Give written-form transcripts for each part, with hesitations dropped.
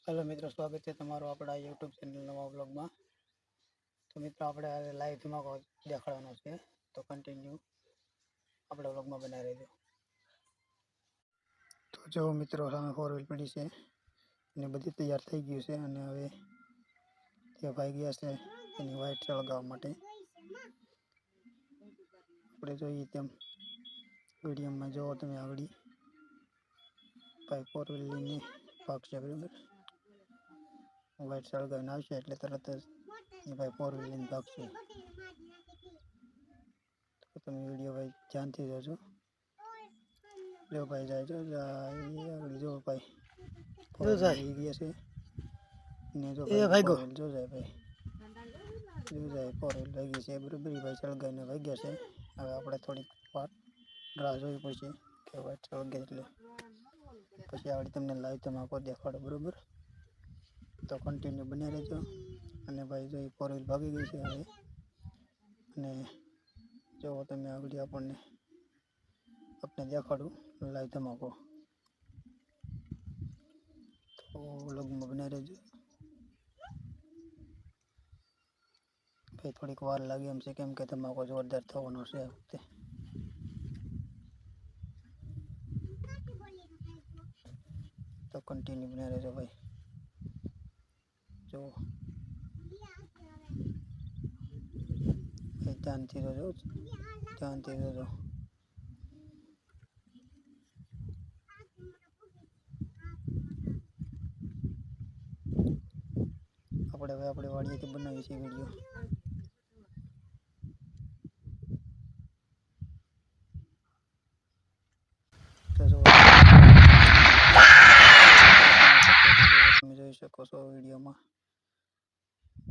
Hello मित्रों, स्वागत है तमारो अपना यूट्यूब चैनल नवा ब्लॉग में। तो मित्रों આપણે લાઈવ ધમાકો દેખાડવાનો છે, તો કન્ટિન્યુ આપણા ब्लॉग में બના રહેજો। તો જો મિત્રો સામે 4 વ્હીલ પડી છે અને બધી તૈયાર થઈ ગયું છે અને હવે તે ભાઈ ગયા છે એની વાઇટ સળગાવવા માટે। આપણે જોઈએ તેમ વિડીયોમાં જો તમે આગળ ભાઈ 4 વ્હીલ લઈને ભાગશે, બરાબર। वाइट सळगाવીને આવશે એટલે તરત જ એ ભાઈ 4 व्हील લઈને ભાગશે। તો તમે વિડીયો ભાઈ ધ્યાનથી જોજો। જો ભાઈ જાય, જો જાય, જો ભાઈ 4 व्हील લઈ ગયા છે ને જો ભાઈ 4 व्हील જો જાય ભાઈ, જો જાય 4 व्हील લઈ ગઈ છે, બરાબર। ભાઈ સળગાવીને ભાગ્યા છે। હવે આપણે થોડીક વાર રાહ જોવી પડશે કે વાઇટ સળગે એટલે પછી આવડી તમને લાઈવ ધમાકો દેખાડો, બરાબર। तो कंटिन्यू बने रहो। અને ભાઈ જો 4 व्हील ભાગી ગઈ છે હવે, અને જો તમે આગળ આપણે દેખાડું લાઈવ ધમાકો, તો વ્લોગમાં બને રહેજો ભાઈ। થોડીક વાર લાગે એમ છે, કેમ કે ધમાકો જોરદાર થવાનો છે આ વખતે। તો કન્ટિન્યુ બને રહેજો ભાઈ। જો ભાઈ ધ્યાનથી જોજો, ધ્યાનથી જોજો। આપણે હવે આપણે વાડીએથી બનાવીએ છીએ વિડીયો। તો જો તમે જોઈ શકો છો વિડીયોમાં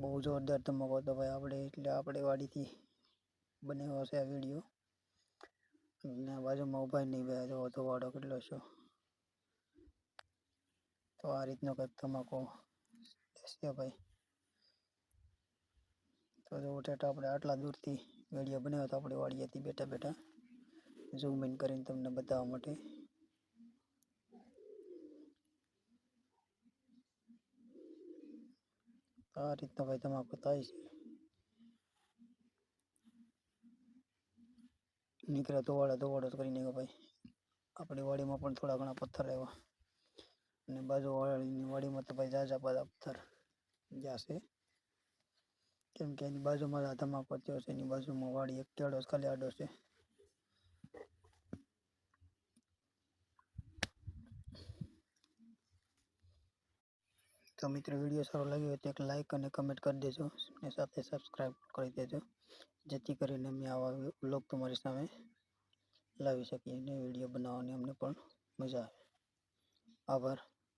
બહુ જોરદાર ધમાકો હતો ભાઈ આપણે, એટલે આપણે વાડીથી બનાવ્યો છે આ વિડીયો। અને બાજુમાં ઊભા નહીં ભાઈ, જો ધોવાડો કેટલો છે। તો આ રીતનો કંઈક ધમાકો છે ભાઈ। તો જો ટેટા આપણે આટલા દૂરથી વિડીયો બનાવ્યો હતો આપણે વાડીએથી બેઠા બેઠા, ઝૂમ ઇન કરીને તમને બતાવવા માટે। આ રીતનો ભાઈ ધમાકો થાય છે। નીકળે ધોવાડો કરી નાખ્યો ભાઈ। આપણી વાડીમાં પણ થોડા ઘણા પથ્થર આવ્યા અને બાજુવાળાની વાડીમાં તો ભાઈ ઝાઝા બધા પથ્થર ગયા છે, કેમ કે એની બાજુમાં આ ધમાકો થયો છે, એની બાજુમાં વાડી એક કેળો ખાલી આડો છે। તો મિત્રો વિડીયો સારો લાગ્યો હોય તો એક લાઈક અને કમેન્ટ કરી દેજો અને સાથે સબસ્ક્રાઈબ કરી દેજો, જેથી કરીને અમે આવા વ્લોગ તમારી સામે લાવી શકીએ અને વિડીયો બનાવવાની અમને પણ મજા આવે। આભાર।